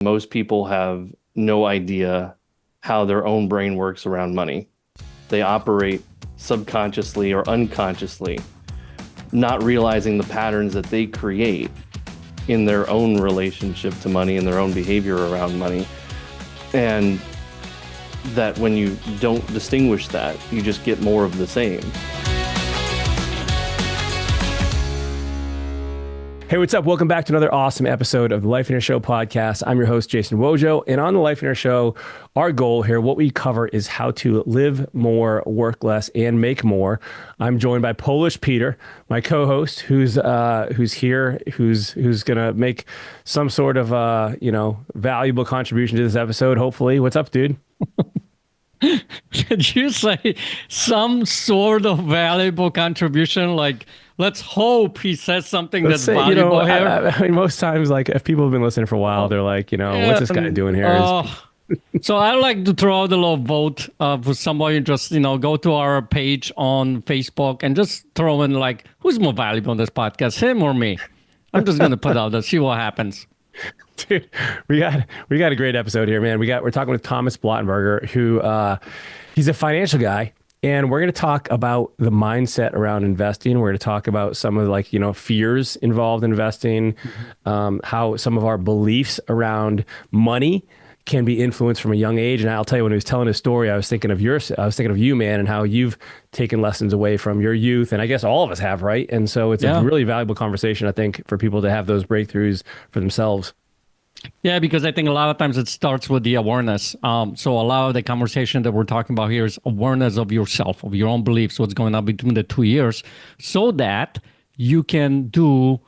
Most people have no idea how their own brain works around money. They operate subconsciously or unconsciously, not realizing the patterns that they create in their own relationship to money and their own behavior around money. And that when you don't distinguish that, you just get more of the same. Hey, what's up? Welcome back to another awesome episode of the Life in Your Show podcast. I'm your host, Jason Wojo. And on the Life in Your Show, our goal here, what we cover is how to live more, work less, and make more. I'm joined by Polish Peter, my co-host, who's here, who's gonna make some sort of valuable contribution to this episode. Hopefully, what's up, dude? Did you say some sort of valuable contribution? Like, let's hope he says something that's valuable here. I mean, most times, like, if people have been listening for a while, they're like, what's this guy doing here? So I like to throw out a little vote for somebody. Just, go to our page on Facebook and just throw in, like, who's more valuable on this podcast, him or me? I'm just going to put out there, see what happens. Dude, we got a great episode here, man. We're talking with Thomas Blottenberger, who he's a financial guy, and we're going to talk about the mindset around investing. We're going to talk about some of fears involved in investing, how some of our beliefs around money can be influenced from a young age. And I'll tell you, when he was telling his story, I was thinking of you, man, and how you've taken lessons away from your youth, and I guess all of us have, right? And so it's a really valuable conversation, I think, for people to have those breakthroughs for themselves. Yeah, because I think a lot of times it starts with the awareness. So a lot of the conversation that we're talking about here is awareness of yourself, of your own beliefs, what's going on between the 2 years, so that you can do,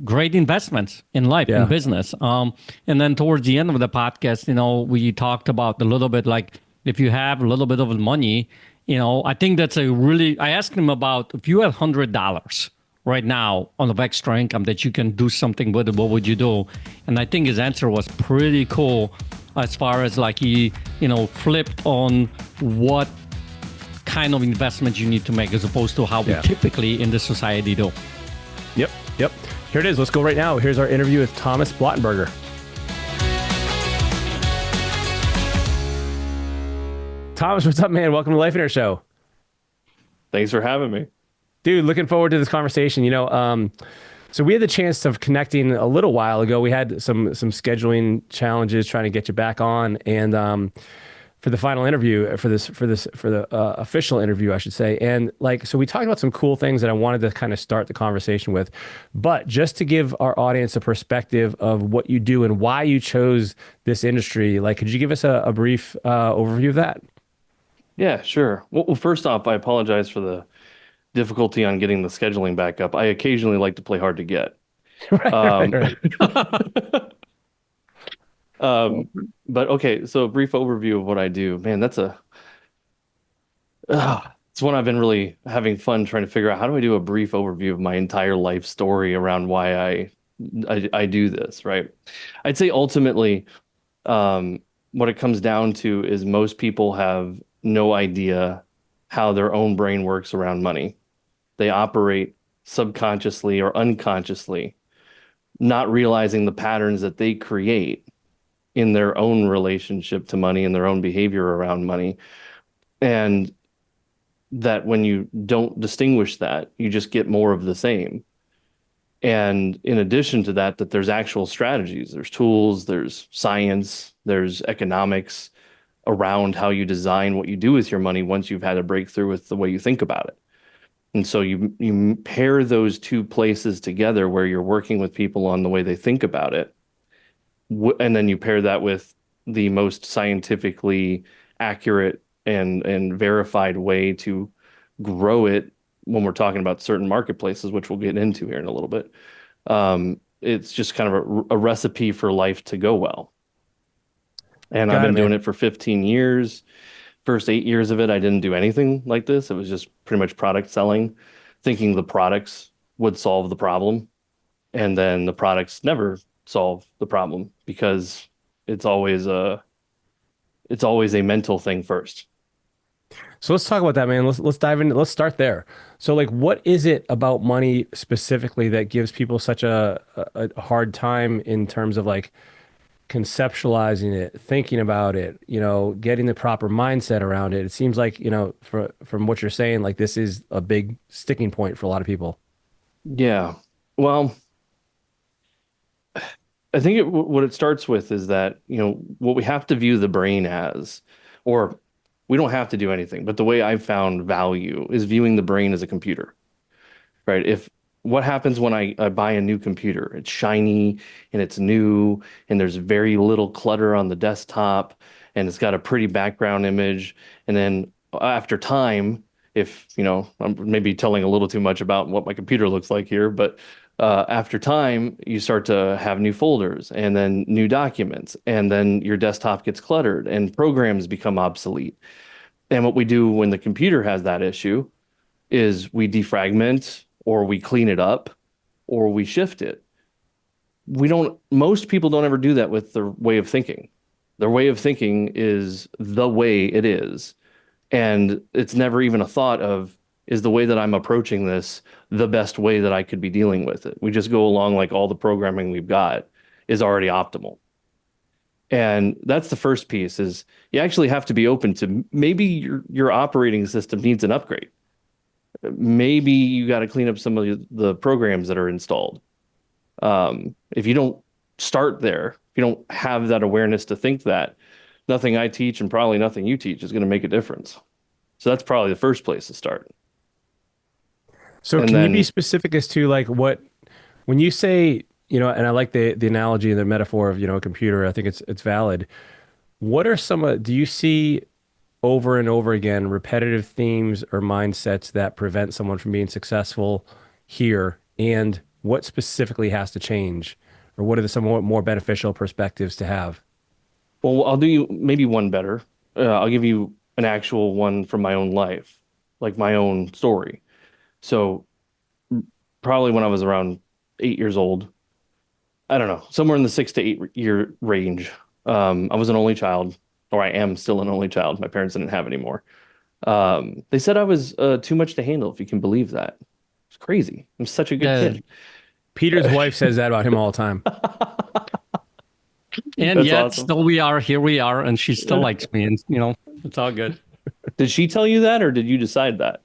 great investments in life, in business. And then towards the end of the podcast, we talked about a little bit, like, if you have a little bit of money, I think that's I asked him about, if you have $100 right now on the extra income that you can do something with it, what would you do? And I think his answer was pretty cool, as far as, like, he, flipped on what kind of investment you need to make, as opposed to how we typically in the society do. Yep. Here it is. Let's go right now. Here's our interview with Thomas Blottenberger. Thomas, what's up, man? Welcome to Life in Our Show. Thanks for having me. Dude, looking forward to this conversation. So we had the chance of connecting a little while ago. We had some scheduling challenges trying to get you back on, and for the final interview, for the official interview, I should say. And so we talked about some cool things that I wanted to kind of start the conversation with. But just to give our audience a perspective of what you do and why you chose this industry, could you give us a brief overview of that? Yeah, sure. Well, first off, I apologize for the difficulty on getting the scheduling back up. I occasionally like to play hard to get. Right. But okay, so a brief overview of what I do. Man, it's one I've been really having fun trying to figure out. How do I do a brief overview of my entire life story around why I do this, right? I'd say ultimately, what it comes down to is most people have no idea how their own brain works around money. They operate subconsciously or unconsciously, not realizing the patterns that they create in their own relationship to money and their own behavior around money. And that when you don't distinguish that, you just get more of the same. And in addition to that, there's actual strategies, there's tools, there's science, there's economics around how you design what you do with your money once you've had a breakthrough with the way you think about it. And so you pair those two places together, where you're working with people on the way they think about it, and then you pair that with the most scientifically accurate and verified way to grow it when we're talking about certain marketplaces, which we'll get into here in a little bit. It's just kind of a recipe for life to go well. And I've been doing it for 15 years. First 8 years of it, I didn't do anything like this. It was just pretty much product selling, thinking the products would solve the problem. And then the products never solve the problem, because it's always a mental thing first. So let's talk about that, man. Let's dive in. Let's start there. So what is it about money specifically that gives people such a hard time in terms of conceptualizing it, thinking about it, getting the proper mindset around it. It seems like, from what you're saying, like this is a big sticking point for a lot of people. Yeah. Well, I think what it starts with is that, what we have to view the brain as, or we don't have to do anything, but the way I've found value is viewing the brain as a computer, right? If what happens when I buy a new computer? It's shiny and it's new, and there's very little clutter on the desktop, and it's got a pretty background image. And then after time, if, I'm maybe telling a little too much about what my computer looks like here, but after time, you start to have new folders and then new documents, and then your desktop gets cluttered and programs become obsolete. And what we do when the computer has that issue is we defragment or we clean it up or we shift it. Most people don't ever do that with their way of thinking. Their way of thinking is the way it is. And it's never even a thought of, is the way that I'm approaching this the best way that I could be dealing with it? We just go along like all the programming we've got is already optimal. And that's the first piece is you actually have to be open to maybe your operating system needs an upgrade. Maybe you got to clean up some of the programs that are installed. If you don't start there, if you don't have that awareness to think that, nothing I teach and probably nothing you teach is going to make a difference. So that's probably the first place to start. So can you be specific as to like when you say, and I like the analogy and the metaphor of, a computer, I think it's valid. What are do you see over and over again repetitive themes or mindsets that prevent someone from being successful here? And what specifically has to change? Or what are the somewhat more beneficial perspectives to have? Well, I'll do you maybe one better. I'll give you an actual one from my own life, like my own story. So probably when I was around 8 years old, I don't know, somewhere in the 6 to 8 year range. I was an only child, or I am still an only child. My parents didn't have any more. They said I was too much to handle, if you can believe that. It's crazy. I'm such a good kid. Peter's wife says that about him all the time. And yet, awesome. Still here we are, and she still likes me, and it's all good. Did she tell you that, or did you decide that?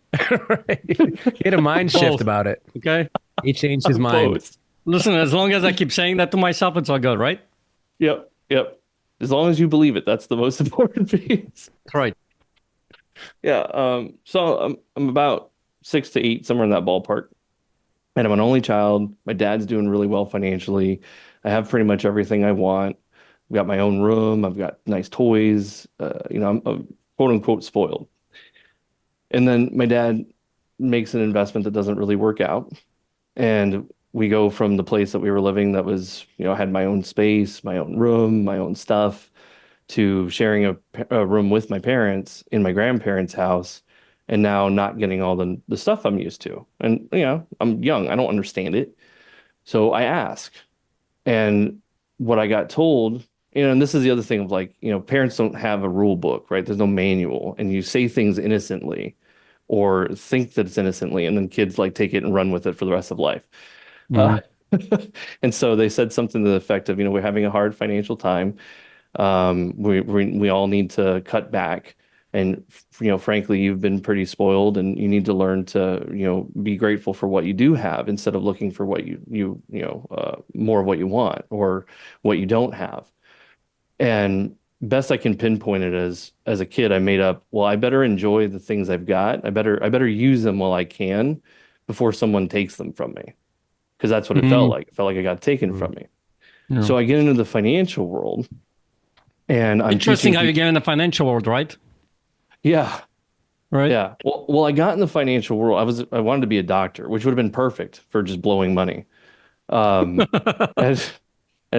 Right. He had a mind shift about it. Okay. He changed his mind. Listen, as long as I keep saying that to myself, it's all good, right? Yep. As long as you believe it, that's the most important piece. That's right. Yeah. So I'm about 6 to 8, somewhere in that ballpark. And I'm an only child. My dad's doing really well financially. I have pretty much everything I want. I've got my own room. I've got nice toys. I'm quote unquote spoiled. And then my dad makes an investment that doesn't really work out. And we go from the place that we were living that was, had my own space, my own room, my own stuff, to sharing a room with my parents in my grandparents' house, and now not getting all the stuff I'm used to. And, I'm young. I don't understand it. So I ask. And what I got told, and this is the other thing of like, parents don't have a rule book, right? There's no manual, and you say things innocently or think that it's innocently, and then kids like take it and run with it for the rest of life. And so they said something to the effect of, we're having a hard financial time. We all need to cut back. And, frankly, you've been pretty spoiled, and you need to learn to, be grateful for what you do have instead of looking for what more of what you want or what you don't have. And best I can pinpoint it as a kid, I made up, well, I better enjoy the things I've got. I better use them while I can before someone takes them from me. Because that's what it felt like. It felt like I got taken from me. Yeah. So I get into the financial world, and I'm interesting how you get in the financial world, right? Yeah. Right. Yeah. Well, I got in the financial world. I wanted to be a doctor, which would have been perfect for just blowing money. And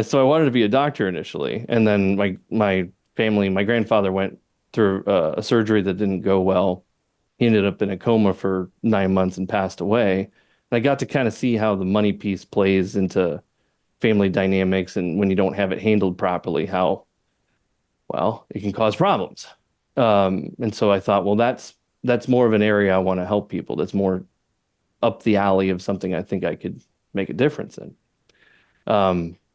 so I wanted to be a doctor initially. And then my family, my grandfather went through a surgery that didn't go well. He ended up in a coma for 9 months and passed away. And I got to kind of see how the money piece plays into family dynamics, and when you don't have it handled properly, how, well, it can cause problems. And so I thought, well, that's more of an area I want to help people. That's more up the alley of something I think I could make a difference in.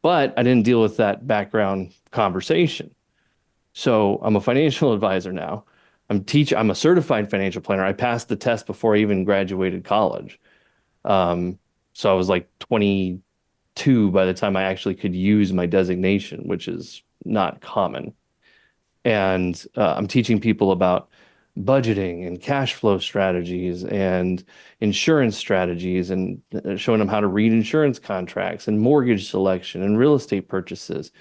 but I didn't deal with that background conversation. So I'm a financial advisor now. I'm a certified financial planner. I passed the test before I even graduated college. Um, so I was like 22 by the time I actually could use my designation, which is not common. And I'm teaching people about budgeting and cash flow strategies and insurance strategies and showing them how to read insurance contracts and mortgage selection and real estate purchases.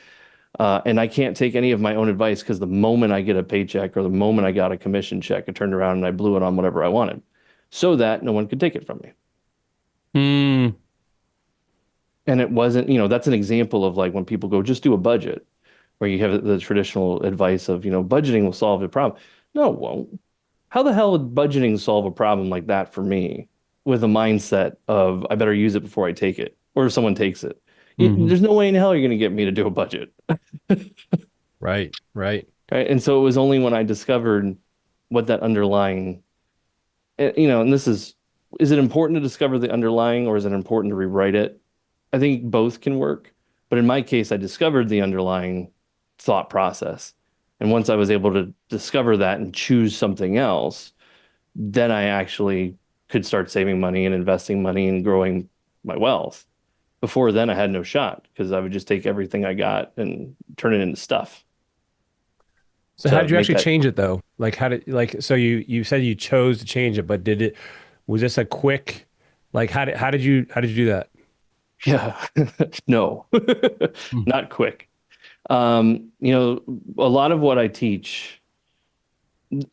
And I can't take any of my own advice because the moment I get a paycheck or the moment I got a commission check, I turned around and I blew it on whatever I wanted so that no one could take it from me. Mm, And it wasn't, that's an example of like when people go, just do a budget, where you have the traditional advice of, budgeting will solve the problem. No, it won't. How the hell would budgeting solve a problem like that for me with a mindset of I better use it before I take it or if someone takes it? mhm. There's no way in hell you're going to get me to do a budget. Right, right. Right. And so it was only when I discovered what that underlying, and is it important to discover the underlying or is it important to rewrite it? I think both can work. But in my case, I discovered the underlying thought process. And once I was able to discover that and choose something else, then I actually could start saving money and investing money and growing my wealth. Before then, I had no shot because I would just take everything I got and turn it into stuff So how to did you make actually that. change it though? Like how did like so you said you chose to change it, but did it was this a quick like how did you do that? Yeah, no, Mm. not quick. A lot of what I teach, I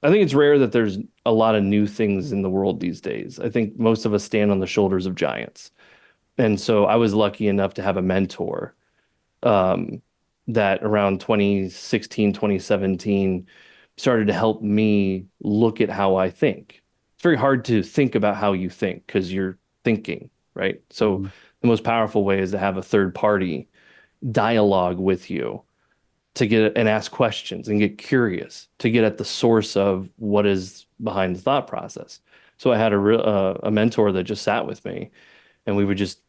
think it's rare that there's a lot of new things in the world these days. I think most of us stand on the shoulders of giants. And so I was lucky enough to have a mentor um, that around 2016, 2017 started to help me look at how I think. It's very hard to think about how you think because you're thinking, right? So Mhm. the most powerful way is to have a third party dialogue with you to get and ask questions and get curious to get at the source of what is behind the thought process. So I had a mentor that just sat with me and we would just,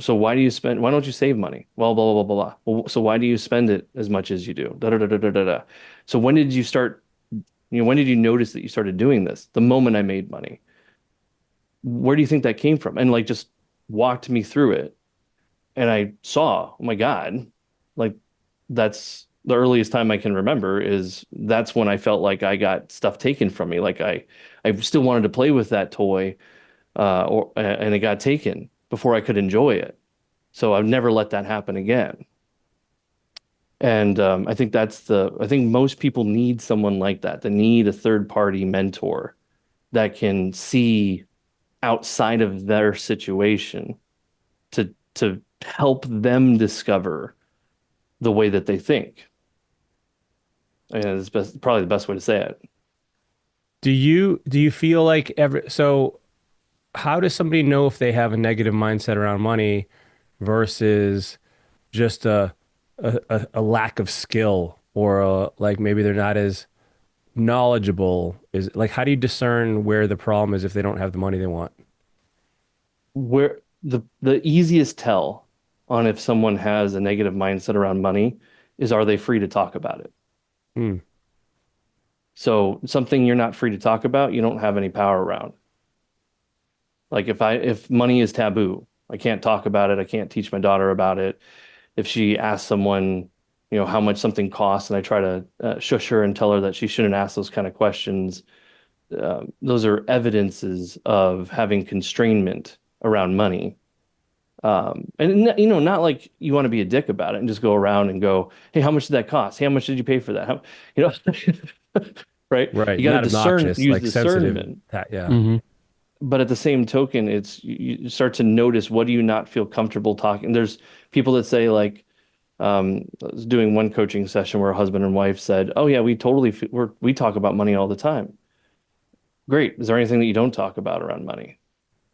so why don't you save money? Well, blah, blah, blah, blah, blah. Well, so why do you spend it as much as you do? Da, da, da, da, da, da, da. So when did you notice that you started doing this? The moment I made money. Where do you think that came from? And like just walked me through it. And I saw, oh my God, like that's the earliest time I can remember is that's when I felt like I got stuff taken from me. Like I still wanted to play with that toy, and it got taken before I could enjoy it. So I've never let that happen again. And I think most people need someone like that. They need a third party mentor that can see outside of their situation to help them discover the way that they think. And it's probably the best way to say it. Do you feel like every so how does somebody know if they have a negative mindset around money versus just a lack of skill or like maybe they're not as knowledgeable? Is like how do you discern where the problem is if they don't have the money they want? Where the easiest tell on if someone has a negative mindset around money is are they free to talk about it? Hmm. So something you're not free to talk about, you don't have any power around. Like if money is taboo, I can't talk about it. I can't teach my daughter about it. If she asks someone, how much something costs, and I try to shush her and tell her that she shouldn't ask those kind of questions, those are evidences of having constrainment around money. And not like you want to be a dick about it and just go around and go, hey, how much did that cost? Hey, how much did you pay for that? You know, right? Right. You got to Not obnoxious, use like sensitive. discernment. Yeah. Mhm. But at the same token, you start to notice what do you not feel comfortable talking. There's people that say like, I was doing one coaching session where a husband and wife said, "Oh yeah, we talk about money all the time." Great. Is there anything that you don't talk about around money?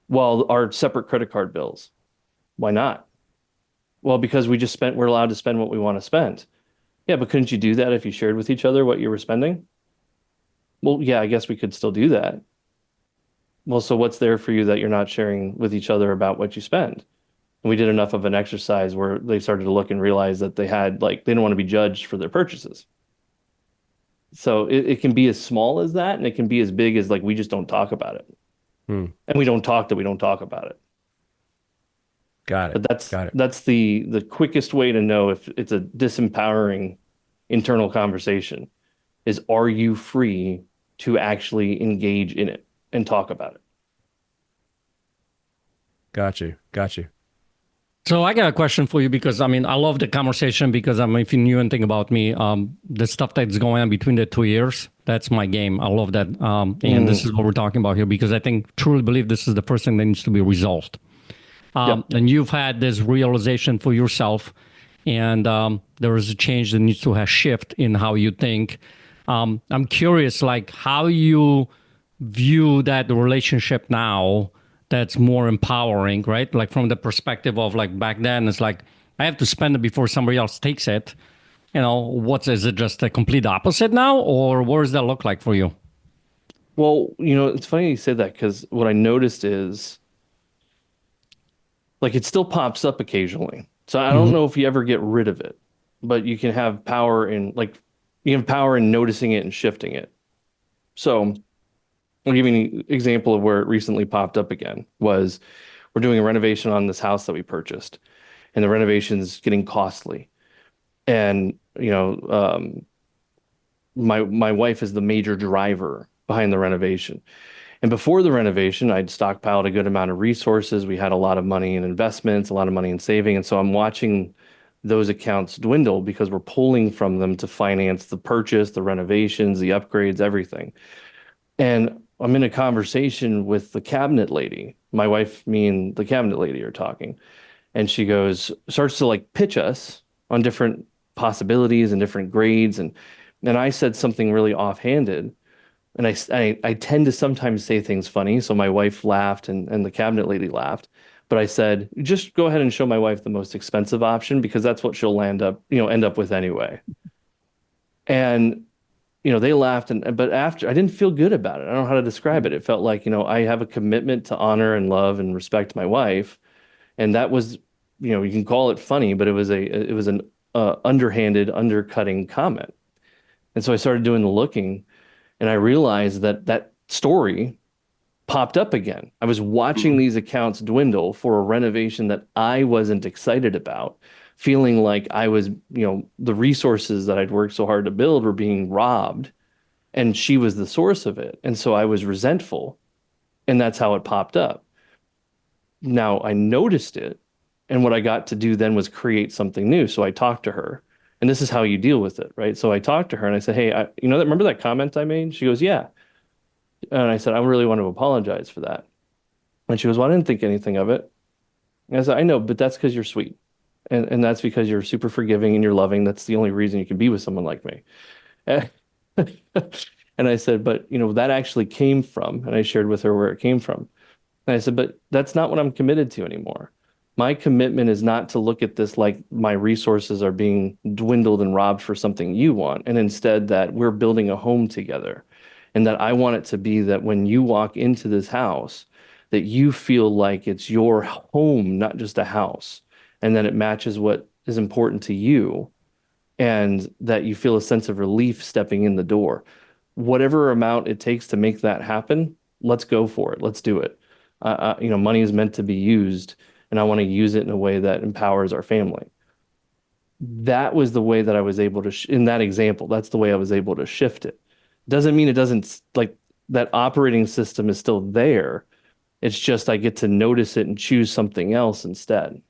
Well, our separate credit card bills. Why not? Well, because we're allowed to spend what we want to spend. Yeah, but couldn't you do that if you shared with each other what you were spending? Well, yeah, I guess we could still do that. Well, so what's there for you that you're not sharing with each other about what you spend? And we did enough of an exercise where they started to look and realize that they had like they didn't want to be judged for their purchases. So it can be as small as that, and it can be as big as like we just don't talk about it. Hmm. And we don't talk that we don't talk about it. Got it. But that's Got it. that's the quickest way to know if it's a disempowering internal conversation is are you free to actually engage in it and talk about it? Got you. Got you. So I got a question for you because I mean I love the conversation because if you knew anything about me, the stuff that's going on between the 2 years, that's my game. I love that, and this is what we're talking about here because I truly believe this is the first thing that needs to be resolved. Yep. And you've had this realization for yourself, and there is a change that needs to have shift in how you think. I'm curious, like how you view that relationship now that's more empowering, right? Like from the perspective of like back then, it's like I have to spend it before somebody else takes it. Is it just a complete opposite now, or what does that look like for you? Well, it's funny you say that because what I noticed is like it still pops up occasionally. So I don't Mhm. know if you ever get rid of it, but you can have power in like you have power in noticing it and shifting it. So I'll give you an example of where it recently popped up again was we're doing a renovation on this house that we purchased, and the renovation's getting costly. And my wife is the major driver behind the renovation. And before the renovation, I'd stockpiled a good amount of resources. We had a lot of money in investments, a lot of money in saving. And so I'm watching those accounts dwindle because we're pulling from them to finance the purchase, the renovations, the upgrades, everything. And I'm in a conversation with the cabinet lady. My wife, me and the cabinet lady are talking. And she starts to like pitch us on different possibilities and different grades. And I said something really offhanded. And I tend to sometimes say things funny. So my wife laughed and the cabinet lady laughed. But I said, just go ahead and show my wife the most expensive option because that's what she'll end up with anyway. And they laughed but after I didn't feel good about it. I don't know how to describe it. It felt like, I have a commitment to honor and love and respect my wife. And that was, you can call it funny, but it was an underhanded, undercutting comment. And so I started doing the looking and I realized that that story popped up again. I was watching these accounts dwindle for a renovation that I wasn't excited about, feeling like I was, the resources that I'd worked so hard to build were being robbed, and she was the source of it. And so I was resentful, and that's how it popped up. Now I noticed it, and what I got to do then was create something new. So I talked to her, and this is how you deal with it, right? So I talked to her and I said, "Hey, remember that comment I made?" She goes, "Yeah." And I said, "I really want to apologize for that." And she goes, "Well, I didn't think anything of it." And I said, "I know, but that's because you're sweet. And that's because you're super forgiving and you're loving. That's the only reason you can be with someone like me." And I said, "But, that actually came from," and I shared with her where it came from. And I said, "But that's not what I'm committed to anymore. My commitment is not to look at this like my resources are being dwindled and robbed for something you want, and instead that we're building a home together. And that I want it to be that when you walk into this house, that you feel like it's your home, not just a house, and that it matches what is important to you, and that you feel a sense of relief stepping in the door. Whatever amount it takes to make that happen, let's go for it. Let's do it. Money is meant to be used, and I want to use it in a way that empowers our family." That was the way that I was able to, in that example, that's the way I was able to shift it. Doesn't mean it doesn't like that operating system is still there. It's just I get to notice it and choose something else instead.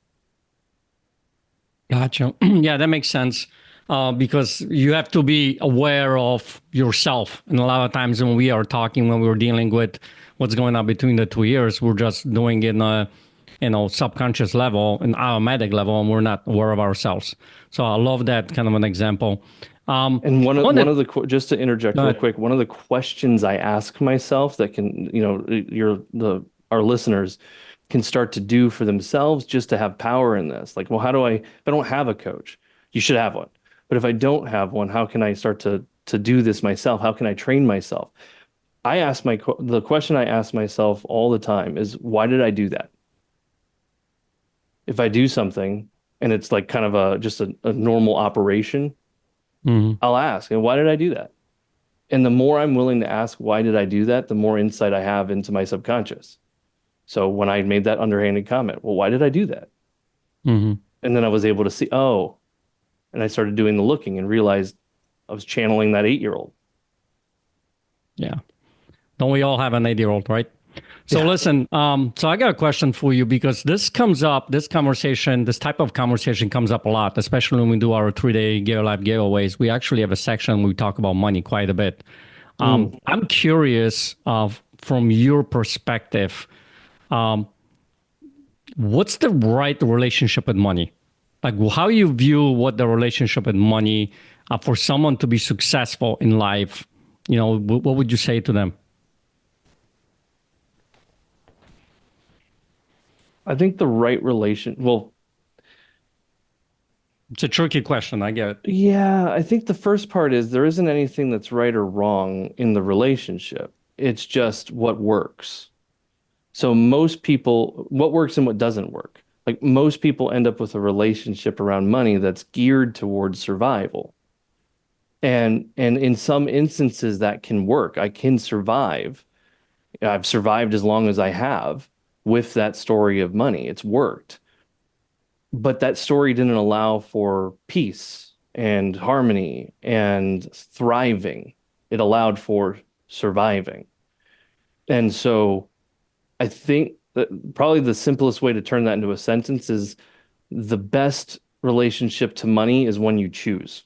Gotcha. Yeah, that makes sense. Because you have to be aware of yourself. And a lot of times when we are talking, when we're dealing with what's going on between the 2 years, we're just doing it in a, subconscious level, an automatic level, and we're not aware of ourselves. So I love that kind of an example. And one of one one that, of the just to interject Go real ahead. quick, one of the questions I ask myself that can, our listeners can start to do for themselves just to have power in this. Like, well, how do if I don't have a coach? You should have one. But if I don't have one, how can I start to do this myself? How can I train myself? The question I ask myself all the time is, why did I do that? if I do something and it's like kind of just a normal operation, Hmm. I'll ask, and why did I do that? And the more I'm willing to ask, why did I do that? The more insight I have into my subconscious. So when I made that underhanded comment, well, why did I do that? Hmm. And then I was able to see, oh, and I started doing the looking and realized I was channeling that 8-year-old. Yeah. Don't we all have an 8-year-old, right? So Yeah. listen, so I got a question for you because this comes up, this conversation, this type of conversation comes up a lot, especially when we do our 3-day Give Life giveaways. We actually have a section where we talk about money quite a bit. I'm curious from your perspective, what's the right relationship with money? Like how you view what the relationship with money for someone to be successful in life, what would you say to them? I think the right well, It's a tricky question. I get it. yeah, I think the first part is there isn't anything that's right or wrong in the relationship. It's just what works. So most people, what works and what doesn't work. Like most people end up with a relationship around money that's geared towards survival. And in some instances that can work. I can survive. I've survived as long as I have with that story of money. It's worked. But that story didn't allow for peace and harmony and thriving. It allowed for surviving. And so I think that probably the simplest way to turn that into a sentence is the best relationship to money is one you choose.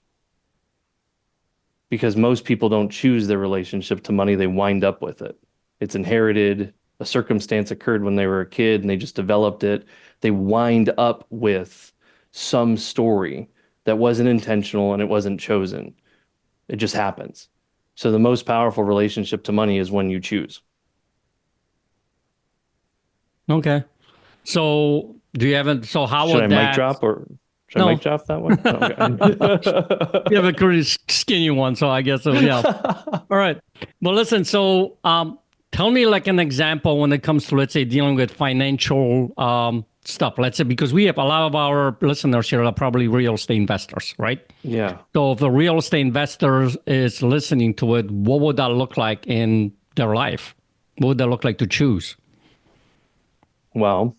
Because most people don't choose their relationship to money, they wind up with it. It's inherited, a circumstance occurred when they were a kid and they just developed it. They wind up with some story that wasn't intentional and it wasn't chosen. It just happens. So the most powerful relationship to money is one you choose. Okay. So do you have a, so how Should I would mic that, drop or should I no, mic drop that one? Okay. you have a pretty skinny one, so I guess, so yeah. All right. Well, listen, so tell me like an example when it comes to, let's say, dealing with financial stuff. Let's say, because we have a lot of our listeners here are probably real estate investors, right? Yeah. So if the real estate investor is listening to it, what would that look like in their life? What would that look like to choose? Well,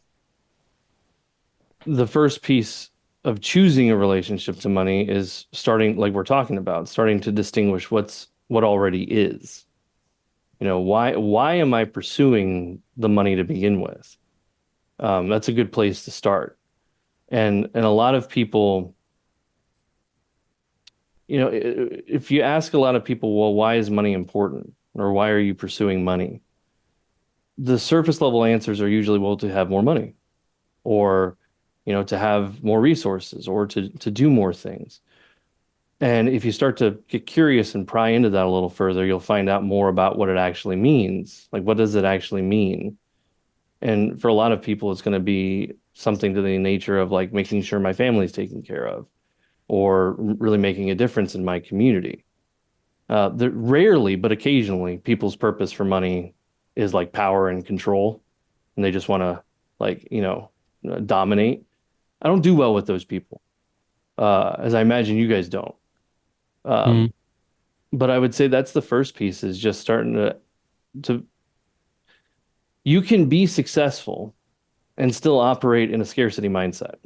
the first piece of choosing a relationship to money is starting, like we're talking about, starting to distinguish what already is. Why am I pursuing the money to begin with? That's a good place to start. And a lot of people, if you ask a lot of people, well, why is money important? Or why are you pursuing money? The surface level answers are usually, well, to have more money, or to have more resources, or to do more things. And if you start to get curious and pry into that a little further, you'll find out more about what it actually means. Like, what does it actually mean? And for a lot of people, it's going to be something to the nature of like making sure my family's taken care of, or really making a difference in my community. Rarely, but occasionally, people's purpose for money is like power and control, and they just want to like, dominate. I don't do well with those people, as I imagine you guys don't. Mm. But I would say that's the first piece is just starting to you can be successful and still operate in a scarcity mindset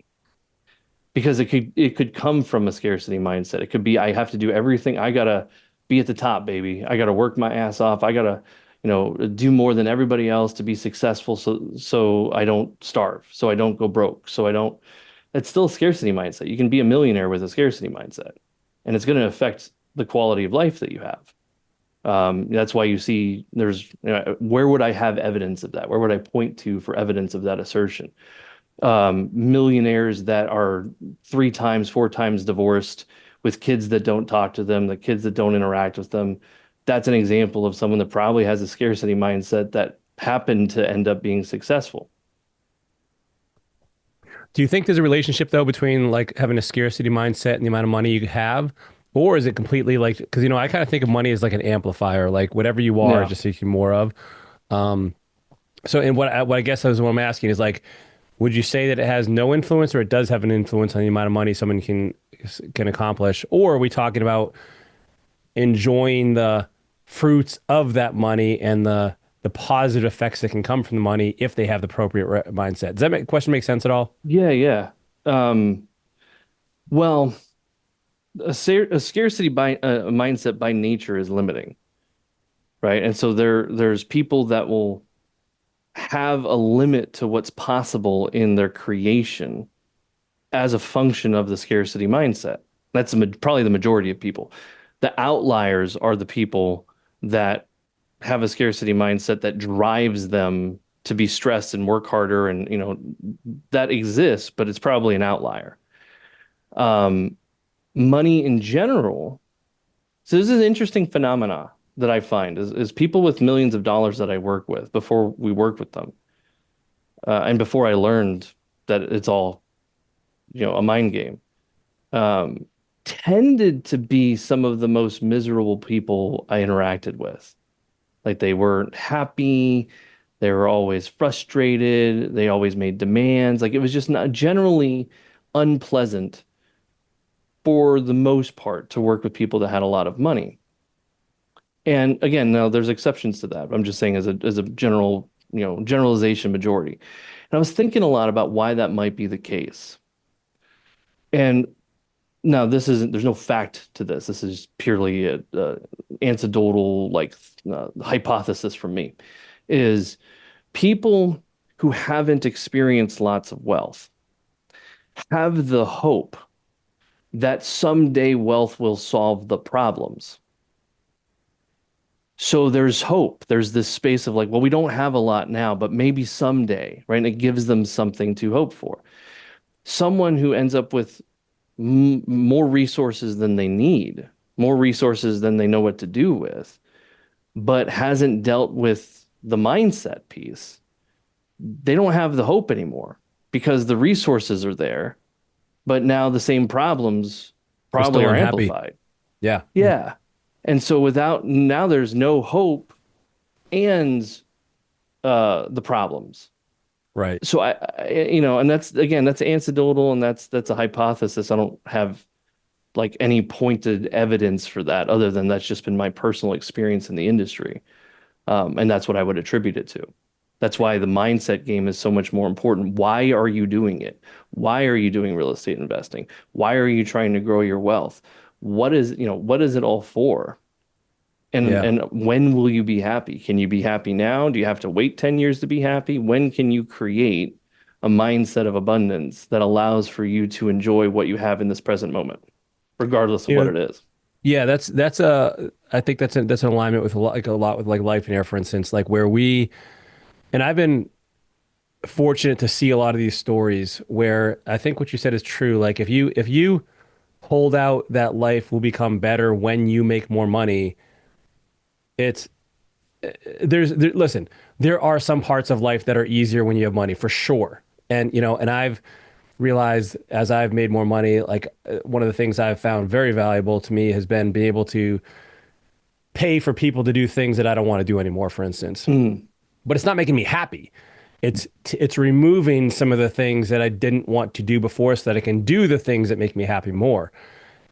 because it could come from a scarcity mindset. It could be I have to do everything. I gotta be at the top, baby. I gotta work my ass off. I gotta, do more than everybody else to be successful so I don't starve, so I don't go broke, so I don't. It's still a scarcity mindset. You can be a millionaire with a scarcity mindset, and it's going to affect the quality of life that you have. That's why you see where would I have evidence of that? Where would I point to for evidence of that assertion? Millionaires that are 3 times, 4 times divorced with kids that don't talk to them, the kids that don't interact with them. That's an example of someone that probably has a scarcity mindset that happened to end up being successful. Do you think there's a relationship though between like having a scarcity mindset and the amount of money you have? Or is it completely like, because I kind of think of money as like an amplifier, like whatever you are, Yeah. just seeking more of. So, and what I guess is what I'm asking is like, would you say that it has no influence, or it does have an influence on the amount of money someone can accomplish? Or are we talking about enjoying the fruits of that money and the positive effects that can come from the money if they have the appropriate mindset? Does that question make sense at all? Yeah, yeah. Well, a scarcity mindset by nature is limiting, right? And so there's people that will have a limit to what's possible in their creation as a function of the scarcity mindset. That's probably the majority of people. The outliers are the people that have a scarcity mindset that drives them to be stressed and work harder, and that exists, but it's probably an outlier. Money in general. So this is an interesting phenomena that I find is people with millions of dollars that I work with before we worked with them, and before I learned that it's all, a mind game, tended to be some of the most miserable people I interacted with. Like they weren't happy, they were always frustrated, they always made demands. Like it was just not generally unpleasant for the most part to work with people that had a lot of money. And again, now there's exceptions to that. I'm just saying as a general, generalization majority. And I was thinking a lot about why that might be the case. And now there's no fact to this. This is purely a anecdotal, hypothesis from me, is people who haven't experienced lots of wealth have the hope that someday wealth will solve the problems. So there's hope. There's this space of like, well, we don't have a lot now, but maybe someday, right? And it gives them something to hope for. Someone who ends up with more resources than they need, more resources than they know what to do with, but hasn't dealt with the mindset piece, they don't have the hope anymore because the resources are there, but now the same problems probably are amplified. Yeah. Yeah. And so now there's no hope and the problems. Right. So and that's anecdotal, and that's a hypothesis. I don't have like any pointed evidence for that other than that's just been my personal experience in the industry. And that's what I would attribute it to. That's why the mindset game is so much more important. Why are you doing it? Why are you doing real estate investing? Why are you trying to grow your wealth? What is it all for? And when will you be happy? Can you be happy now? Do you have to wait 10 years to be happy? When can you create a mindset of abundance that allows for you to enjoy what you have in this present moment, regardless of what it is? Yeah, I think that's in alignment with a lot with like Life and Air, for instance, like and I've been fortunate to see a lot of these stories where I think what you said is true. Like if you hold out that life will become better when you make more money, listen, there are some parts of life that are easier when you have money, for sure. And I've realized as I've made more money, like one of the things I've found very valuable to me has been being able to pay for people to do things that I don't want to do anymore, for instance. But it's not making me happy. It's removing some of the things that I didn't want to do before so that I can do the things that make me happy more.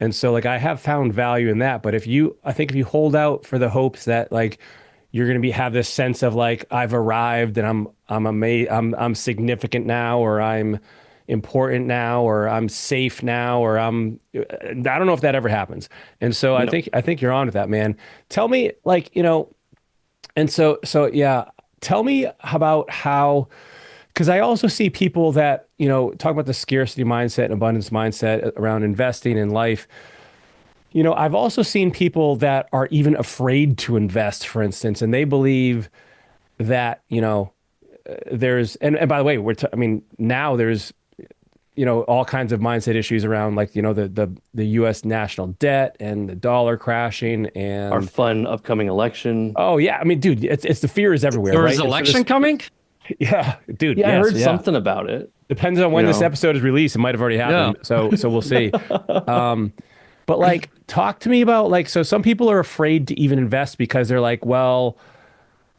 And so like I have found value in that. But I think if you hold out for the hopes that like you're going to have this sense of like I've arrived and I'm significant now, or I'm important now, or I'm safe now, or I don't know if that ever happens. And so I think you're on with that, man. Tell me and so yeah, tell me about how, because I also see people that, talk about the scarcity mindset and abundance mindset around investing in life. I've also seen people that are even afraid to invest, for instance, and they believe that, there's, and by the way, now there's, all kinds of mindset issues around like, the US national debt and the dollar crashing and our fun upcoming election. Oh yeah. I mean, dude, it's the fear is everywhere. There right? is election coming? Yeah, dude. Yeah, yes, I heard something about it. Depends on when this episode is released. It might have already happened. Yeah. So we'll see. But like, talk to me about like, so some people are afraid to even invest because they're like, well,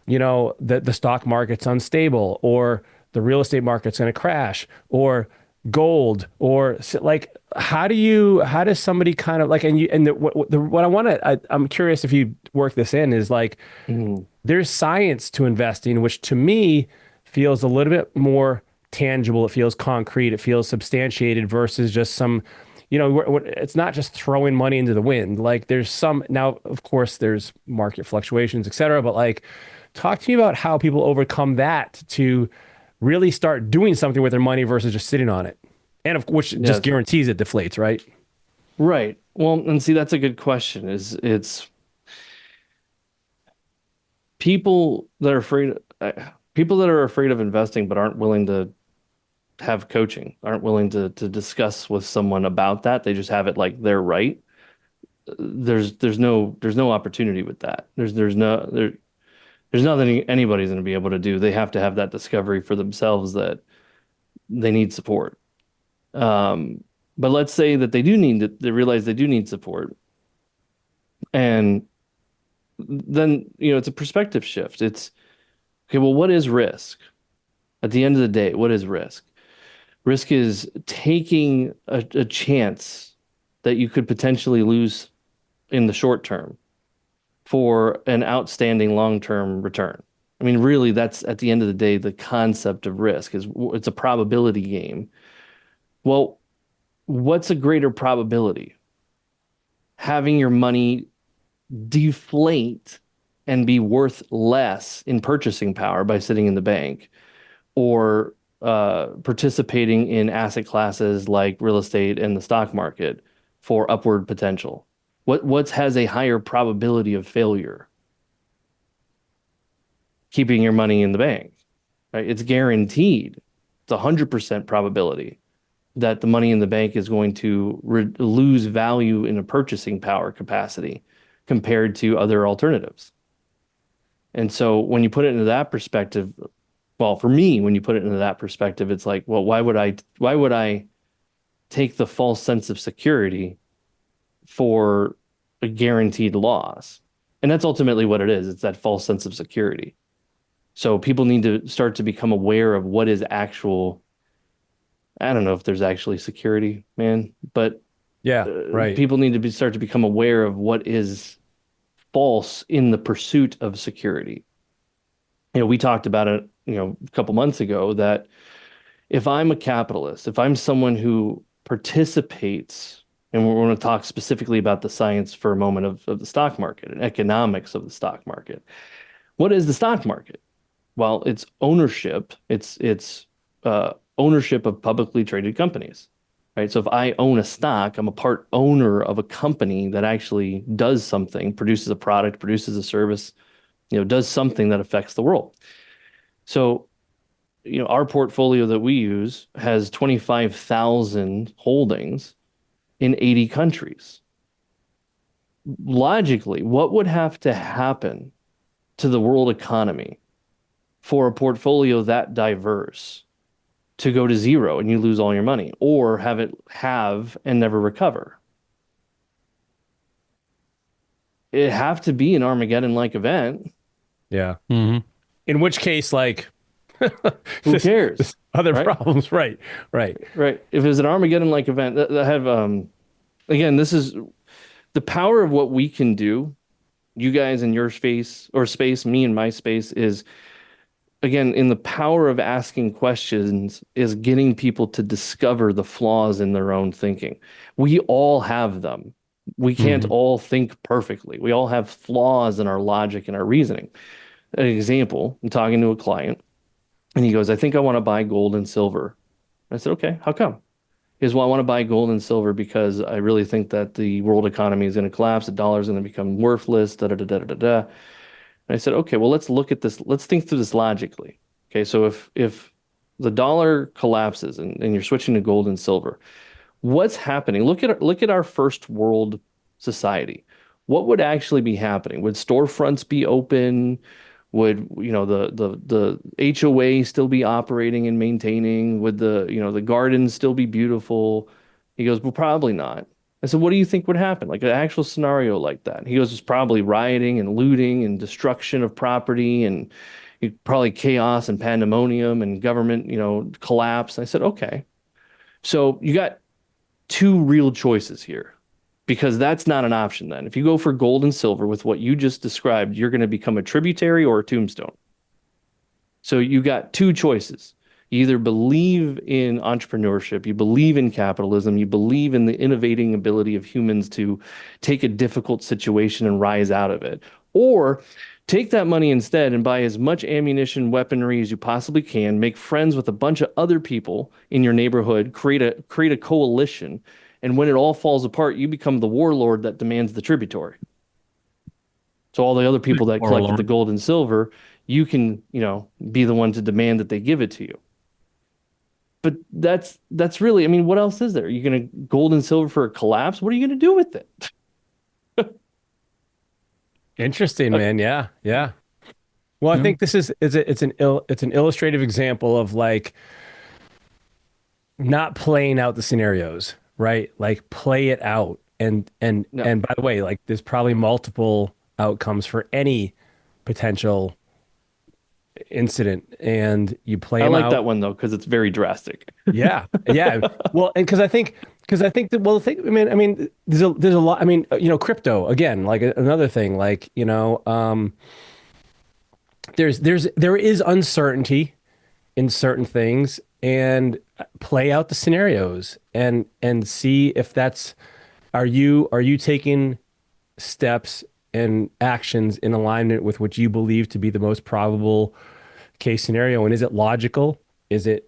the stock market's unstable, or the real estate market's going to crash, or gold, or like, how does somebody kind of like, and you, and what I want to, I'm curious if you work this in is like, Mhm. there's science to investing, which to me feels a little bit more tangible. It feels concrete. It feels substantiated versus just some, it's not just throwing money into the wind. Like there's some, now, of course, there's market fluctuations, et cetera. But like, talk to me about how people overcome that to really start doing something with their money versus just sitting on it. And of which just Yes. guarantees it deflates, right? Right. Well, and see, that's a good question. It's people that are afraid, people that are afraid of investing but aren't willing to have coaching, aren't willing to discuss with someone about that. They just have it like they're right. There's no opportunity with that. There's nothing anybody's going to be able to do. They have to have that discovery for themselves that they need support. But let's say that they realize they do need support, and then it's a perspective shift. It's okay. Well, what is risk? At the end of the day, what is risk? Risk is taking a chance that you could potentially lose in the short term for an outstanding long-term return. I mean, really, that's at the end of the day, the concept of risk is it's a probability game. Well, what's a greater probability? Having your money deflate and be worth less in purchasing power by sitting in the bank, or participating in asset classes like real estate and the stock market for upward potential. What has a higher probability of failure? Keeping your money in the bank, right? It's guaranteed. It's 100% probability that the money in the bank is going to lose value in a purchasing power capacity compared to other alternatives. And so when you put it into that perspective, well, for me, when you put it into that perspective, it's like, well, why would I take the false sense of security for a guaranteed loss? And that's ultimately what it is. It's that false sense of security. So people need to start to become aware of what is actual. I don't know if there's actually security, man, but Yeah, right. people need to start to become aware of what is false in the pursuit of security. We talked about it, a couple months ago, that if I'm a capitalist, if I'm someone who participates, and we're going to talk specifically about the science for a moment of the stock market and economics of the stock market. What is the stock market? Well, it's ownership. It's ownership of publicly traded companies, right? So if I own a stock, I'm a part owner of a company that actually does something, produces a product, produces a service, does something that affects the world. So, our portfolio that we use has 25,000 holdings in 80 countries. Logically, what would have to happen to the world economy for a portfolio that diverse to go to zero and you lose all your money, or have and never recover? It'd have to be an Armageddon-like event. Yeah. Mhm. In which case, like, Who cares? this other Right? problems. Right. Right. Right. If it's an Armageddon-like event, that have again, this is the power of what we can do. You guys in your space or space, me in my space, is again in the power of asking questions, is getting people to discover the flaws in their own thinking. We all have them. We can't all think perfectly. We all have flaws in our logic and our reasoning. An example, I'm talking to a client and he goes, I think I want to buy gold and silver. I said, okay, how come? He goes, well, I want to buy gold and silver because I really think that the world economy is going to collapse, the dollar is going to become worthless, da da da da da da. And I said, okay, well, let's look at this. Let's think through this logically. Okay, so if the dollar collapses and you're switching to gold and silver, what's happening? Look at our first world society. What would actually be happening? Would storefronts be open? Would the HOA still be operating and maintaining? Would the gardens still be beautiful? He goes, well, probably not. I said, what do you think would happen? Like an actual scenario like that? He goes, it's probably rioting and looting and destruction of property and probably chaos and pandemonium and government, collapse. I said, okay. So you got two real choices here because that's not an option then. If you go for gold and silver with what you just described, you're going to become a tributary or a tombstone. So you got two choices. You either believe in entrepreneurship, you believe in capitalism, you believe in the innovating ability of humans to take a difficult situation and rise out of it, or take that money instead and buy as much ammunition, weaponry as you possibly can, make friends with a bunch of other people in your neighborhood, create a coalition, and when it all falls apart, you become the warlord that demands the tributary. So all the other people that collected the gold and silver, you can, be the one to demand that they give it to you. But that's really, I mean, what else is there? You're going to gold and silver for a collapse? What are you going to do with it? Interesting, man. Yeah, yeah. Well, I think this is it's an illustrative example of like not playing out the scenarios, right? Like play it out. And by the way, like there's probably multiple outcomes for any potential incident, and you play I them like out. that one though because it's very drastic. Yeah, yeah. Well, and because I think that I mean, there's a lot. I mean, crypto again, like another thing, like there is uncertainty in certain things, and play out the scenarios and see if that's are you taking steps and actions in alignment with what you believe to be the most probable case scenario, and is it logical? Is it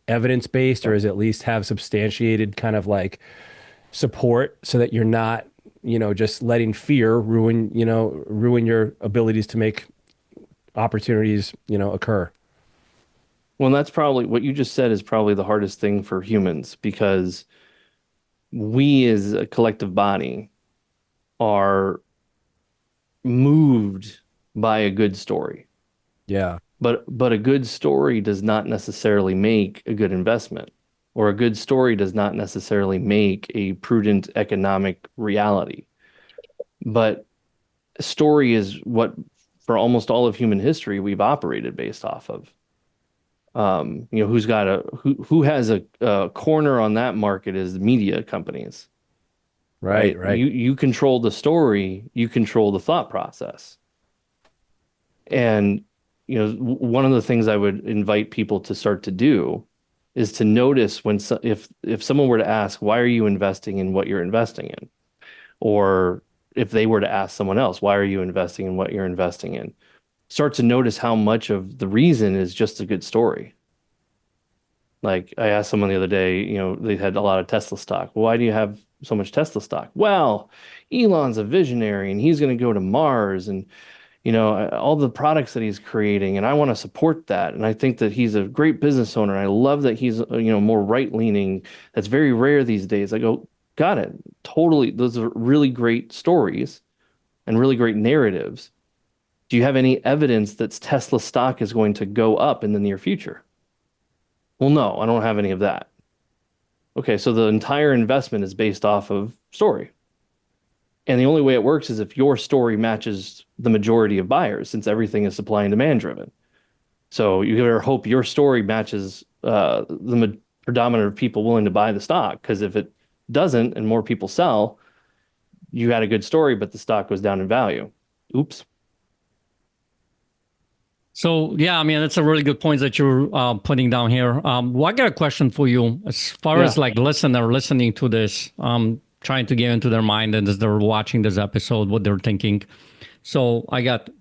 evidence based, or is it at least have substantiated kind of like support so that you're not just letting fear ruin your abilities to make opportunities occur. Well, that's probably what you just said is probably the hardest thing for humans because we as a collective body are moved by a good story. Yeah. But a good story does not necessarily make a good investment, or a good story does not necessarily make a prudent economic reality. But a story is what, for almost all of human history, we've operated based off of. Who has a corner on that market is the media companies. Right. You control the story, you control the thought process. And one of the things I would invite people to start to do is to notice if someone were to ask, why are you investing in what you're investing in? Or if they were to ask someone else, why are you investing in what you're investing in? Start to notice how much of the reason is just a good story. Like I asked someone the other day, they had a lot of Tesla stock. Well, why do you have so much Tesla stock? Well, Elon's a visionary and he's going to go to Mars and all the products that he's creating, and I want to support that. And I think that he's a great business owner. I love that he's, more right-leaning. That's very rare these days. I go, got it. Totally. Those are really great stories and really great narratives. Do you have any evidence that Tesla stock is going to go up in the near future? Well, no, I don't have any of that. Okay, so the entire investment is based off of story. And the only way it works is if your story matches the majority of buyers, since everything is supply and demand driven. So you better hope your story matches the predominant of people willing to buy the stock. Because if it doesn't and more people sell, you had a good story, but the stock goes down in value. Oops. So yeah, I mean, that's a really good point that you're putting down here. Well, I got a question for you. As far as like listener listening to this, trying to get into their mind and as they're watching this episode, what they're thinking. So I got a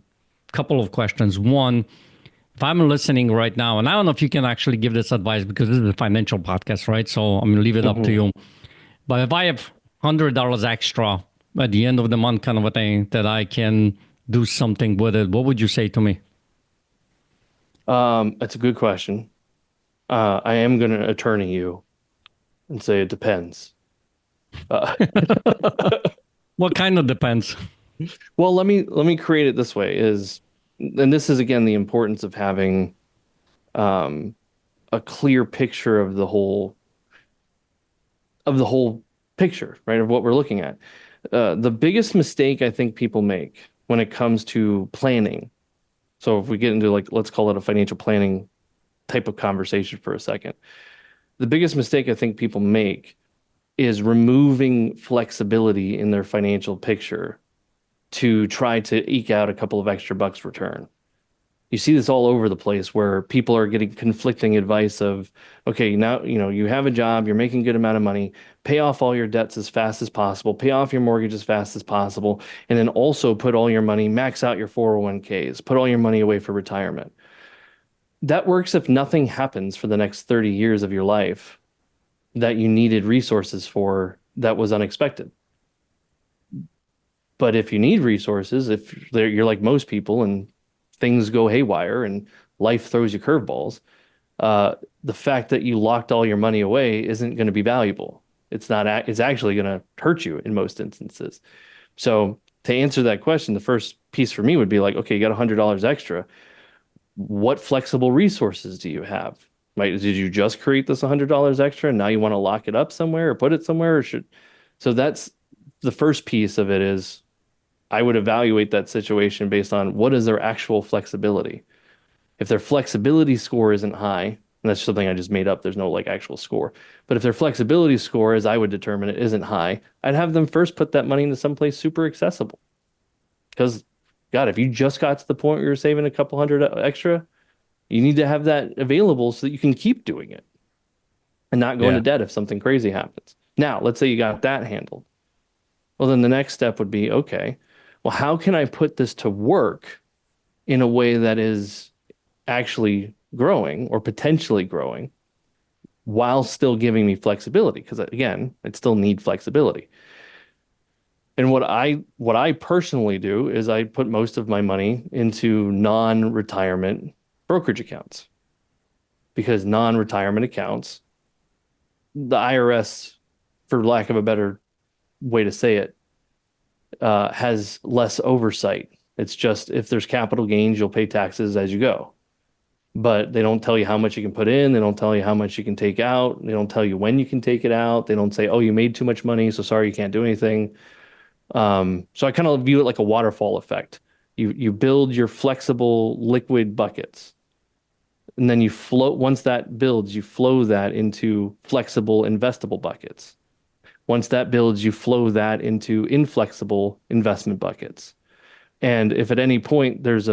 couple of questions. One, if I'm listening right now, and I don't know if you can actually give this advice because this is a financial podcast, right? So I'm going to leave it up to you. But if I have $100 extra at the end of the month, kind of a thing, that I can do something with it, what would you say to me? That's a good question. I am going to attorney you and say it depends. What kind of depends? Well, let me create it this way and this is again the importance of having a clear picture of the whole picture, right? Of what we're looking at. The biggest mistake I think people make when it comes to planning So if we get into like, let's call it a financial planning type of conversation for a second, the biggest mistake I think people make is removing flexibility in their financial picture to try to eke out a couple of extra bucks return. You see this all over the place where people are getting conflicting advice of, okay, now, you have a job, you're making a good amount of money, pay off all your debts as fast as possible, pay off your mortgage as fast as possible, and then also put all your money, max out your 401ks, put all your money away for retirement. That works if nothing happens for the next 30 years of your life that you needed resources for that was unexpected. But if you need resources, if you're like most people and things go haywire and life throws you curveballs, the fact that you locked all your money away isn't going to be valuable. It's not, it's actually going to hurt you in most instances. So to answer that question, the first piece for me would be like, okay, you got $100 extra. What flexible resources do you have? Right? Did you just create this $100 extra and now you want to lock it up somewhere or put it somewhere or should, so that's the first piece of it is I would evaluate that situation based on what is their actual flexibility. If their flexibility score isn't high, and that's something I just made up, there's no like actual score. But if their flexibility score, as I would determine it, isn't high, I'd have them first put that money into someplace super accessible. Because, God, if you just got to the point where you're saving a couple hundred extra, you need to have that available so that you can keep doing it and not go into debt if something crazy happens. Now, let's say you got that handled. Well, then the next step would be, okay, well, how can I put this to work in a way that is actually growing or potentially growing while still giving me flexibility? Because again, I still need flexibility. And what I personally do is I put most of my money into non-retirement brokerage accounts because non-retirement accounts, the IRS, for lack of a better way to say it, has less oversight. It's just if there's capital gains, you'll pay taxes as you go. But they don't tell you how much you can put in. They don't tell you how much you can take out. They don't tell you when you can take it out. They don't say, oh, you made too much money, so sorry, you can't do anything. So I kind of view it like a waterfall effect. You build your flexible liquid buckets. And then you float, once that builds, you flow that into flexible investable buckets. Once that builds, you flow that into inflexible investment buckets. And if at any point there's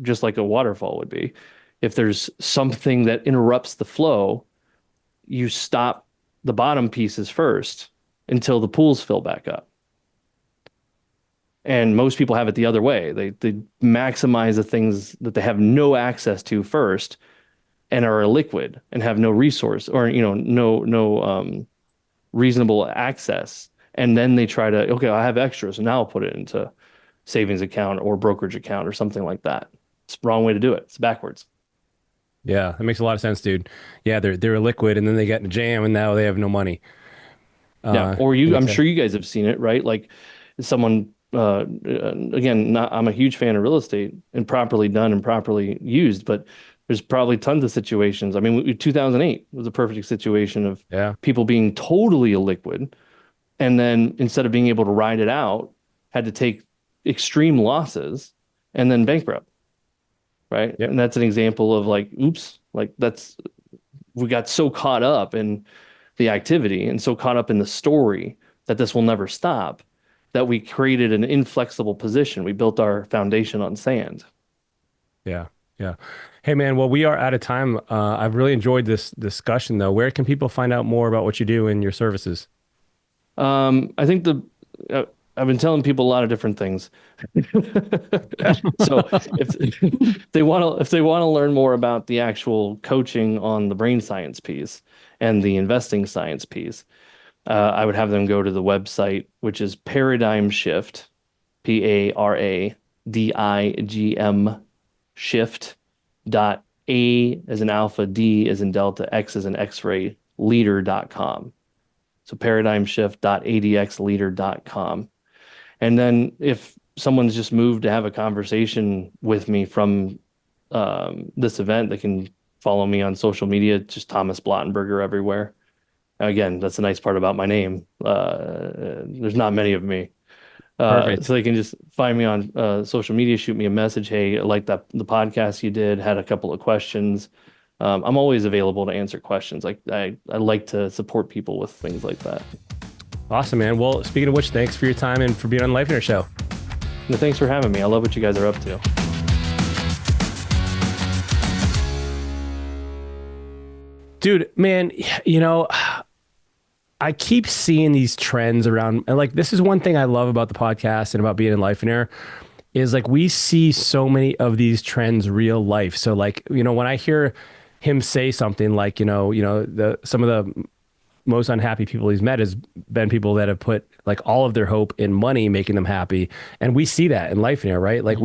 just like a waterfall would be, if there's something that interrupts the flow, you stop the bottom pieces first until the pools fill back up. And most people have it the other way. They maximize the things that they have no access to first and are illiquid and have no resource or, no reasonable access. And then they try to, okay, I have extra, so now I'll put it into savings account or brokerage account or something like that. It's the wrong way to do it. It's backwards. Yeah, that makes a lot of sense, dude. Yeah, they're illiquid and then they get in a jam and now they have no money. Yeah, or I'm sure you guys have seen it, right? Like someone, again, I'm a huge fan of real estate and properly done and properly used, but there's probably tons of situations. I mean, 2008 was a perfect situation of people being totally illiquid, and then instead of being able to ride it out, had to take extreme losses and then bankrupt, right? Yep. And that's an example of like, oops, like we got so caught up in the activity and so caught up in the story that this will never stop that we created an inflexible position. We built our foundation on sand. Yeah. Yeah. Hey, man, well, we are out of time. I've really enjoyed this discussion, though. Where can people find out more about what you do and your services? I think I've been telling people a lot of different things. So if they want to learn more about the actual coaching on the brain science piece and the investing science piece, I would have them go to the website, which is Paradigm Shift, PARADIGM shift dot A as in alpha, D as in delta, X as in X-ray, leader.com. So paradigmshift.adxleader.com. And then if someone's just moved to have a conversation with me from this event, they can follow me on social media, just Thomas Blottenberger everywhere. Again, that's the nice part about my name. There's not many of me. Perfect. So they can just find me on social media, shoot me a message. Hey, I like the podcast you did, had a couple of questions. I'm always available to answer questions. Like I like to support people with things like that. Awesome, man. Well, speaking of which, thanks for your time and for being on the Life Inner Show. And thanks for having me. I love what you guys are up to. Dude, man, I keep seeing these trends around, and like this is one thing I love about the podcast and about being in Life and Air is like we see so many of these trends real life. So like, when I hear him say something like, some of the most unhappy people he's met has been people that have put like all of their hope in money making them happy. And we see that in Life and Air, right? Like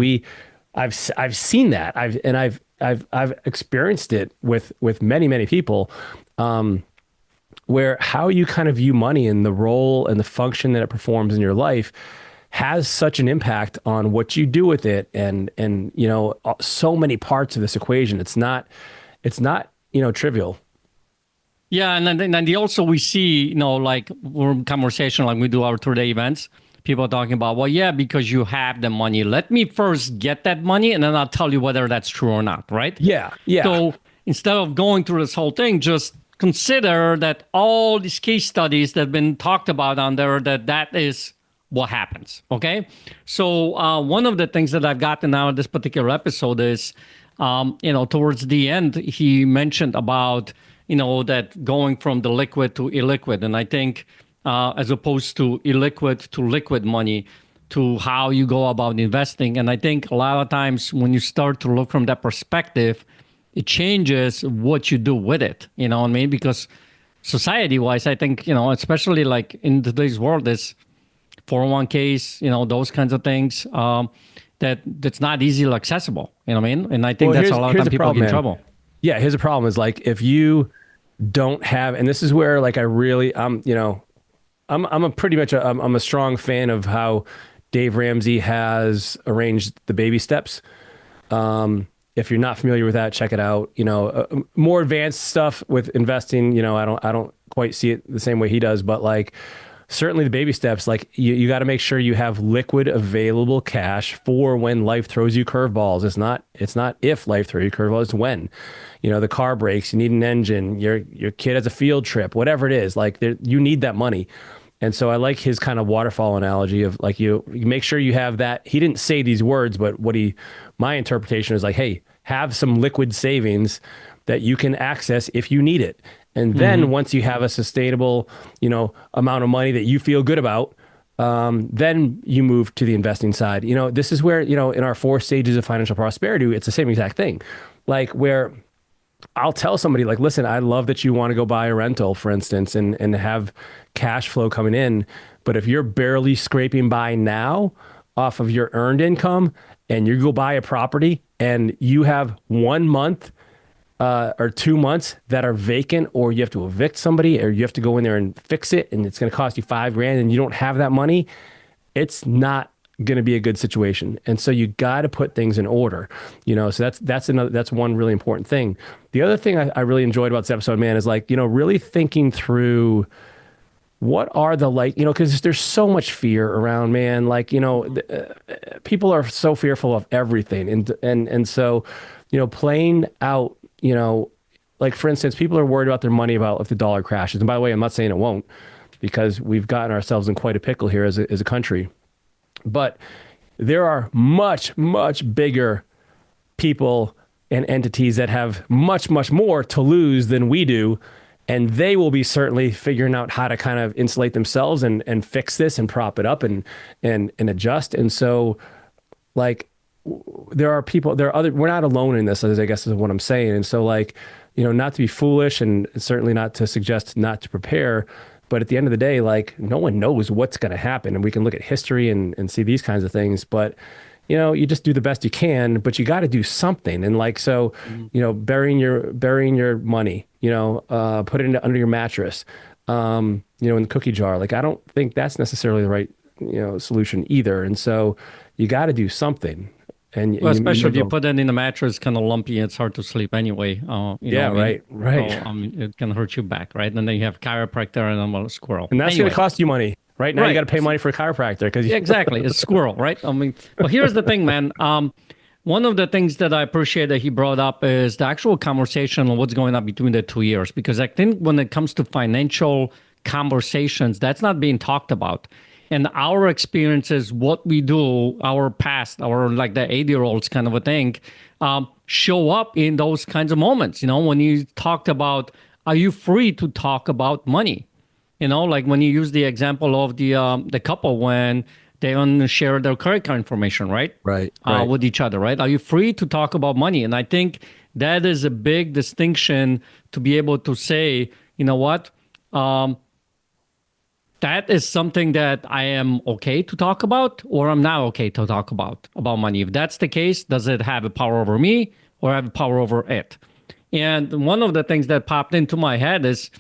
I've seen that. I've experienced it with many people. Where how you kind of view money and the role and the function that it performs in your life has such an impact on what you do with it, and so many parts of this equation. It's not trivial. Yeah, and then also we see, like we're in conversation, like we do our 2-day events. People are talking about, well, yeah, because you have the money. Let me first get that money, and then I'll tell you whether that's true or not, right? Yeah. So instead of going through this whole thing, just consider that all these case studies that have been talked about on there, that is what happens, okay? So one of the things that I've gotten out of this particular episode is, towards the end, he mentioned about, that going from the liquid to illiquid. And I think as opposed to illiquid to liquid money, to how you go about investing. And I think a lot of times when you start to look from that perspective, it changes what you do with it. You know what I mean? Because society-wise, I think, especially like in today's world, is 401ks, those kinds of things, that's not easily accessible. You know what I mean? And I think that's a lot of time people get in trouble. Yeah, here's a problem is like if you don't have, and this is where like I really, I'm a pretty much I'm a strong fan of how Dave Ramsey has arranged the baby steps. If you're not familiar with that, check it out. More advanced stuff with investing, I don't quite see it the same way he does, but like certainly the baby steps, like you got to make sure you have liquid available cash for when life throws you curveballs. It's not if life throws you curveballs, it's when. The car breaks, you need an engine, your kid has a field trip, whatever it is, like you need that money. And so I like his kind of waterfall analogy of like you make sure you have that. He didn't say these words, but my interpretation is like, hey, have some liquid savings that you can access if you need it. And then once you have a sustainable, amount of money that you feel good about, then you move to the investing side. This is where, in our 4 stages of financial prosperity, it's the same exact thing. Like where I'll tell somebody like, listen, I love that you want to go buy a rental, for instance, and have cash flow coming in. But if you're barely scraping by now off of your earned income and you go buy a property and you have 1 month or 2 months that are vacant, or you have to evict somebody, or you have to go in there and fix it, and it's going to cost you $5,000 and you don't have that money, it's not going to be a good situation. And so you got to put things in order, so that's one really important thing. The other thing I really enjoyed about this episode, man, is like, really thinking through what are the, like, because there's so much fear around, man, like, people are so fearful of everything. And so, playing out, like for instance, people are worried about their money about if the dollar crashes. And by the way, I'm not saying it won't, because we've gotten ourselves in quite a pickle here as a country. But there are much, much bigger people and entities that have much, much more to lose than we do. And they will be certainly figuring out how to kind of insulate themselves and fix this and prop it up and adjust. And so like there are other, we're not alone in this, I guess is what I'm saying. And so like, not to be foolish and certainly not to suggest not to prepare, but at the end of the day, like no one knows what's going to happen. And we can look at history and see these kinds of things, but you just do the best you can, but you got to do something. And like, so, burying your money, put it under your mattress, in the cookie jar. Like, I don't think that's necessarily the right, solution either. And so you got to do something. And especially if you put it in the mattress, kind of lumpy, it's hard to sleep anyway. Right. So, it can hurt you back, right? And then you have chiropractor and I'm a squirrel. And that's going to cost you money, right? Now you Right. got to pay money for a chiropractor because Yeah, exactly. It's squirrel, right? I mean, but here's the thing, man. One of the things that I appreciate that he brought up is the actual conversation on what's going on between the 2 years. Because I think when it comes to financial conversations, that's not being talked about. And our experiences, what we do, our past, our like the 80-year-olds kind of a thing, show up in those kinds of moments. When you talked about, are you free to talk about money? Like when you use the example of the couple when they don't share their credit card information, right? Right. With each other, right? Are you free to talk about money? And I think that is a big distinction to be able to say, you know what? That is something that I am okay to talk about, or I'm not okay to talk about money. If that's the case, does it have a power over me or have a power over it? And one of the things that popped into my head is,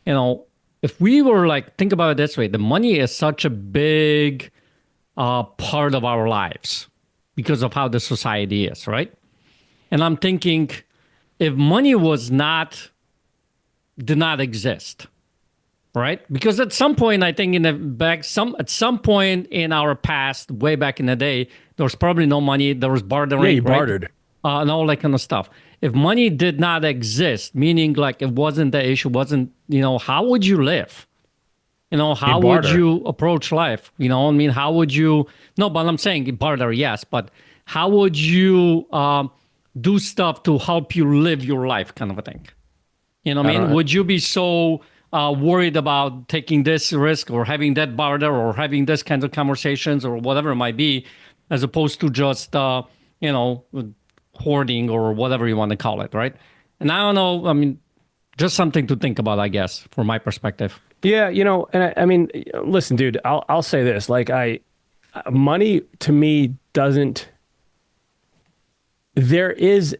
if we were like, think about it this way, the money is such a big part of our lives because of how the society is, right? And I'm thinking, if money did not exist, right? Because at some point, I think at some point in our past, way back in the day, there was probably no money. There was bartering. Yeah, you right? bartered. And all that kind of stuff. If money did not exist, meaning like it wasn't the issue, how would you live? How would you approach life? How would you, no, but I'm saying barter, yes, but how would you do stuff to help you live your life kind of a thing? Would you be so worried about taking this risk or having that barter or having this kinds of conversations or whatever it might be, as opposed to just, hoarding or whatever you want to call it, right? And I don't know, just something to think about, I guess, from my perspective. Yeah, and listen, dude, I'll say this, like money to me doesn't, there is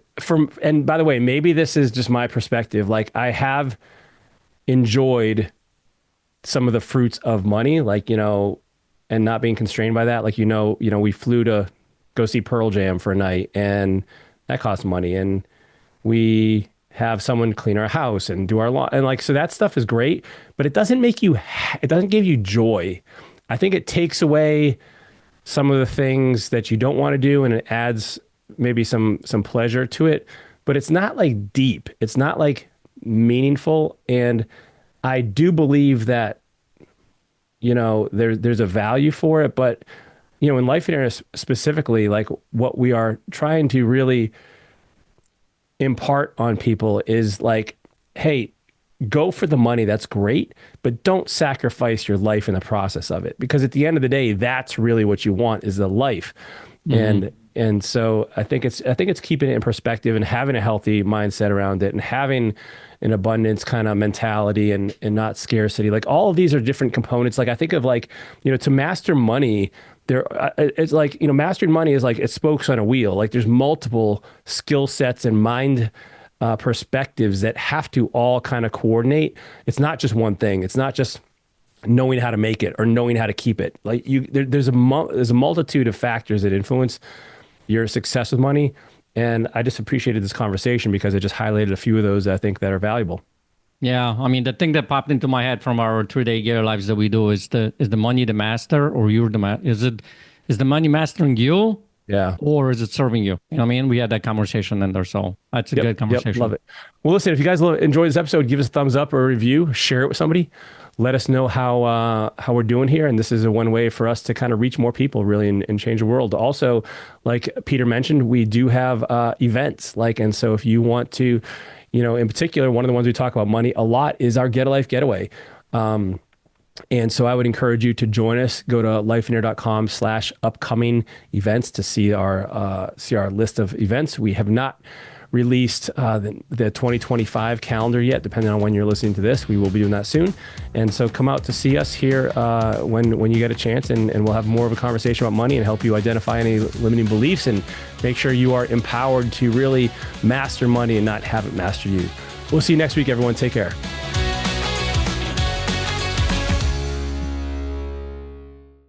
and by the way, maybe this is just my perspective, like I have enjoyed some of the fruits of money, like, and not being constrained by that. Like, we flew to go see Pearl Jam for a night and that costs money. And we have someone clean our house and do our lawn. And like, so that stuff is great, but it doesn't it doesn't give you joy. I think it takes away some of the things that you don't want to do and it adds maybe some pleasure to it, but it's not like deep. It's not like meaningful. And I do believe that, there's a value for it, but in Life Internet specifically, like what we are trying to really impart on people is like, hey, go for the money. That's great, but don't sacrifice your life in the process of it. Because at the end of the day, that's really what you want is the life. Mm-hmm. And so I think it's keeping it in perspective and having a healthy mindset around it and having an abundance kind of mentality and not scarcity. Like all of these are different components. Like I think of like, to master money, it's like, mastering money is like, it's spokes on a wheel. Like there's multiple skill sets and mind perspectives that have to all kind of coordinate. It's not just one thing. It's not just knowing how to make it or knowing how to keep it. Like there's a multitude of factors that influence your success with money. And I just appreciated this conversation because it just highlighted a few of those I think that are valuable. Yeah, the thing that popped into my head from our 3-day gear lives that we do is the money the master or you're the master? Is the money mastering you? Yeah. Or is it serving you? We had that conversation in there, so that's a good conversation. Yep, love it. Well, listen, if you guys enjoyed this episode, give us a thumbs up or a review, share it with somebody. Let us know how we're doing here. And this is one way for us to kind of reach more people really and change the world. Also, like Peter mentioned, we do have events. And so if you want to, in particular, one of the ones we talk about money a lot is our Get a Life Getaway. And so I would encourage you to join us. Go to lifeinner.com/upcoming events to see our list of events. We have not released the 2025 calendar yet, depending on when you're listening to this. We will be doing that soon. And so come out to see us here when you get a chance, and we'll have more of a conversation about money and help you identify any limiting beliefs and make sure you are empowered to really master money and not have it master you. We'll see you next week, everyone. Take care.